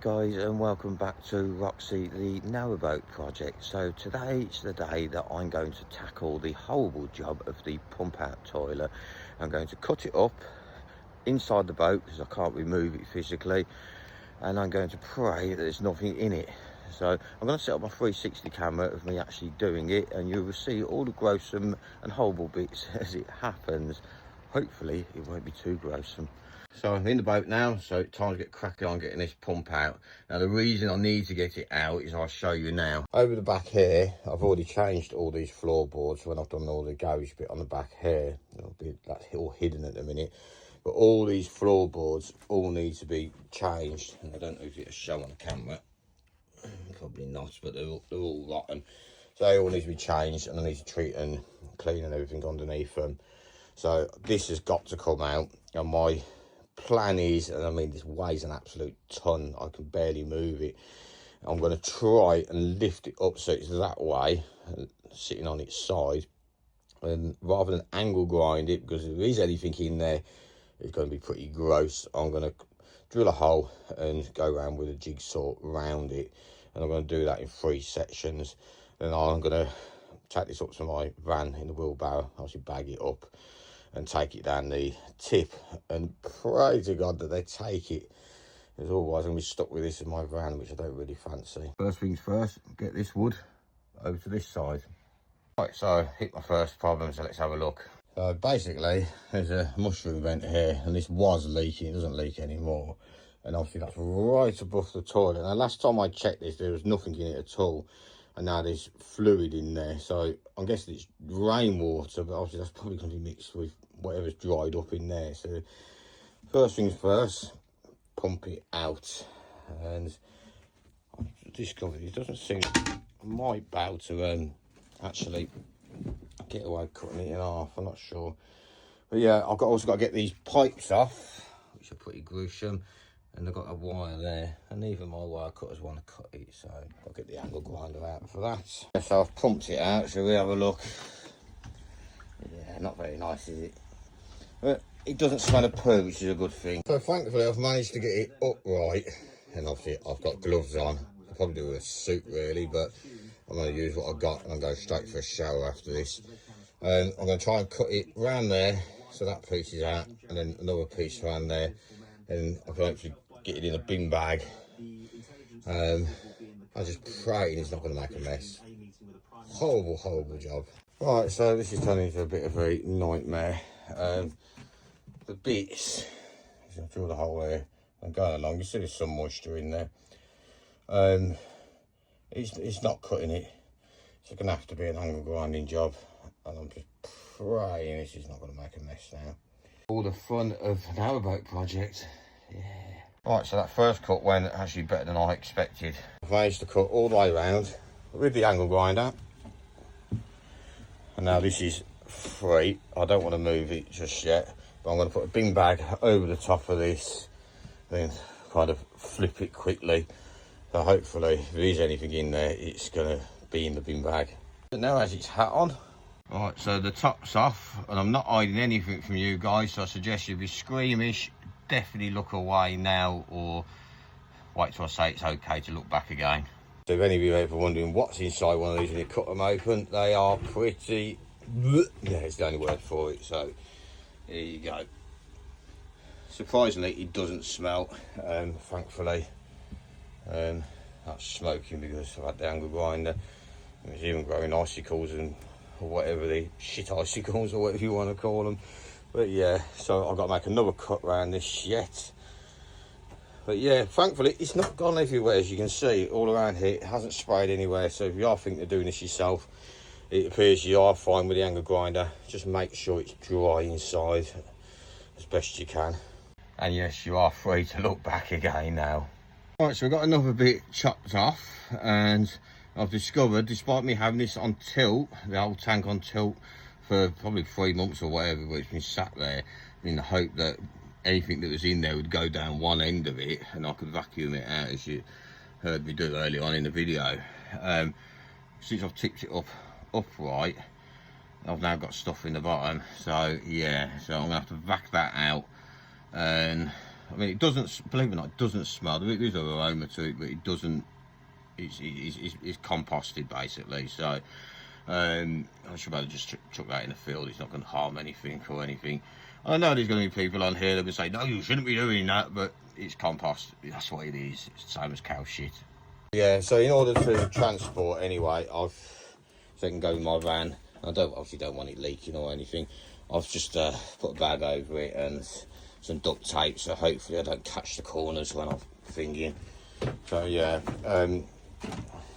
guys, and welcome back to Roxy the Narrowboat project. So today is the day that I'm going to tackle the horrible job of the pump out toilet. I'm going to cut it up inside the boat because I can't remove it physically, and I'm going to pray that there's nothing in it. So I'm going to set up my 360 camera of me actually doing it, and you will see all the gruesome and horrible bits as it happens. Hopefully it won't be too gruesome. So I'm in the boat now, so it's time to get cracking on getting this pump out. Now the reason I need to get it out is I'll show you now. Over the back here, I've already changed all these floorboards when I've done all the garage bit on the back here. That's all hidden at the minute. But all these floorboards all need to be changed. And I don't know if it'll show on the camera. Probably not, but they're all rotten. So they all need to be changed, and I need to treat and clean and everything underneath them. So this has got to come out, and my plan is, and I mean this weighs an absolute ton, I can barely move it. I'm going to try and lift it up so it's that way, sitting on its side, and rather than angle grind it, because if there is anything in there it's going to be pretty gross, I'm going to drill a hole and go around with a jigsaw round it, and I'm going to do that in 3 sections. Then I'm going to take this up to my van in the wheelbarrow, obviously bag it up and take it down the tip, and pray to God that they take it, because otherwise I'm going to be stuck with this in my van, which I don't really fancy. First things first, get this wood over to this side. Right, so hit my first problem, so let's have a look. So basically there's a mushroom vent here, and this was leaking, it doesn't leak anymore, and obviously that's right above the toilet. Now last time I checked this there was nothing in it at all, and now there's fluid in there, so I'm guessing it's rainwater, but obviously that's probably going to be mixed with whatever's dried up in there. So first things first, pump it out. And I've discovered it doesn't seem, I might be able to actually get away cutting it in half, I'm not sure. But yeah, I've also got to get these pipes off, which are pretty gruesome. And I've got a wire there, and even my wire cutters want to cut it, so I'll get the angle grinder out for that. So I've pumped it out, so we have a look. Yeah, not very nice, is it? But it doesn't smell of poo, which is a good thing. So thankfully I've managed to get it upright, and obviously I've got gloves on. I'll probably do a suit really, but I'm going to use what I've got, and I'm going straight for a shower after this. I'm going to try and cut it round there, so that piece is out, and then another piece around there. And I can actually get it in a bin bag. I just pray it's not going to make a mess. Horrible, horrible job. Right, so this is turning into a bit of a nightmare. The bits, I'll drill the hole there and going along. You see there's some moisture in there. It's not cutting it. It's going to have to be an angle grinding job. And I'm just praying this is not going to make a mess now. All the fun of the Narrowboat project. Yeah. Right, so that first cut went actually better than I expected. I've managed to cut all the way around with the angle grinder. And now this is free. I don't want to move it just yet, but I'm going to put a bin bag over the top of this, then kind of flip it quickly. So hopefully, if there is anything in there, it's going to be in the bin bag. It now has its hat on. Right, so the top's off, and I'm not hiding anything from you guys, so I suggest you be squeamish, definitely look away now, or wait till I say it's okay to look back again. So if any of you are ever wondering what's inside one of these when you cut them open, they are pretty, yeah, it's the only word for it, so here you go. Surprisingly, it doesn't smell, thankfully. That's smoking because I've had the angle grinder. It's even growing icicles and or whatever, the shit icicles or whatever you want to call them. But yeah, so I've got to make another cut around this yet. But yeah, thankfully it's not gone everywhere, as you can see all around here. It hasn't sprayed anywhere, so if you are thinking of doing this yourself, it appears you are fine with the angle grinder. Just make sure it's dry inside as best you can. And yes, you are free to look back again now. Right, so we've got another bit chopped off, and I've discovered, despite me having this on tilt, the whole tank on tilt for probably 3 months or whatever, but it's been sat there in the hope that anything that was in there would go down one end of it and I could vacuum it out, as you heard me do earlier on in the video. Since I've tipped it up upright, I've now got stuff in the bottom, so yeah, so I'm gonna have to vac that out and I mean, it doesn't, believe it or not, it doesn't smell. There is an aroma to it, but it doesn't. It's composted basically. So I should better just chuck that in the field. It's not going to harm anything or anything. I know there's going to be people on here that will say, no, you shouldn't be doing that, but it's compost. That's what it is. It's the same as cow shit. Yeah, so in order to transport anyway, so it can go in my van. I obviously don't want it leaking or anything. I've just put a bag over it and some duct tape, so hopefully I don't catch the corners when I'm thinking. So yeah,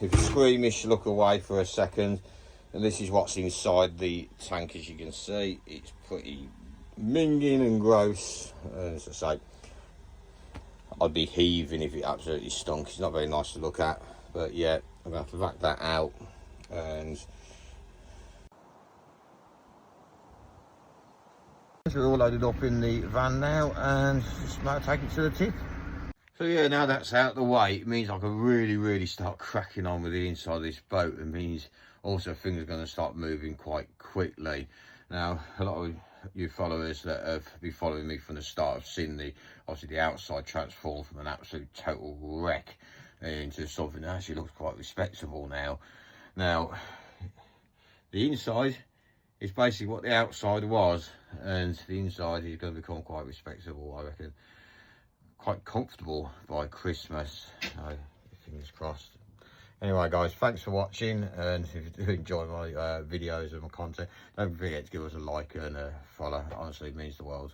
if you're squeamish, look away for a second. And this is what's inside the tank. As you can see, it's pretty minging and gross. As I say, I'd be heaving if it absolutely stunk. It's not very nice to look at, but yeah, I'm gonna have to vac that out. And we're all loaded up in the van now, and just about to take it to the tip. So yeah, now that's out of the way, it means I can really start cracking on with the inside of this boat. It means also things are going to start moving quite quickly. Now, a lot of you followers that have been following me from the start have seen obviously the outside transform from an absolute total wreck into something that actually looks quite respectable now. Now, the inside is basically what the outside was, and the inside is going to become quite respectable, I reckon. Quite comfortable by Christmas, so fingers crossed. Anyway guys, thanks for watching, and if you do enjoy my videos and my content, don't forget to give us a like and a follow. Honestly, it means the world.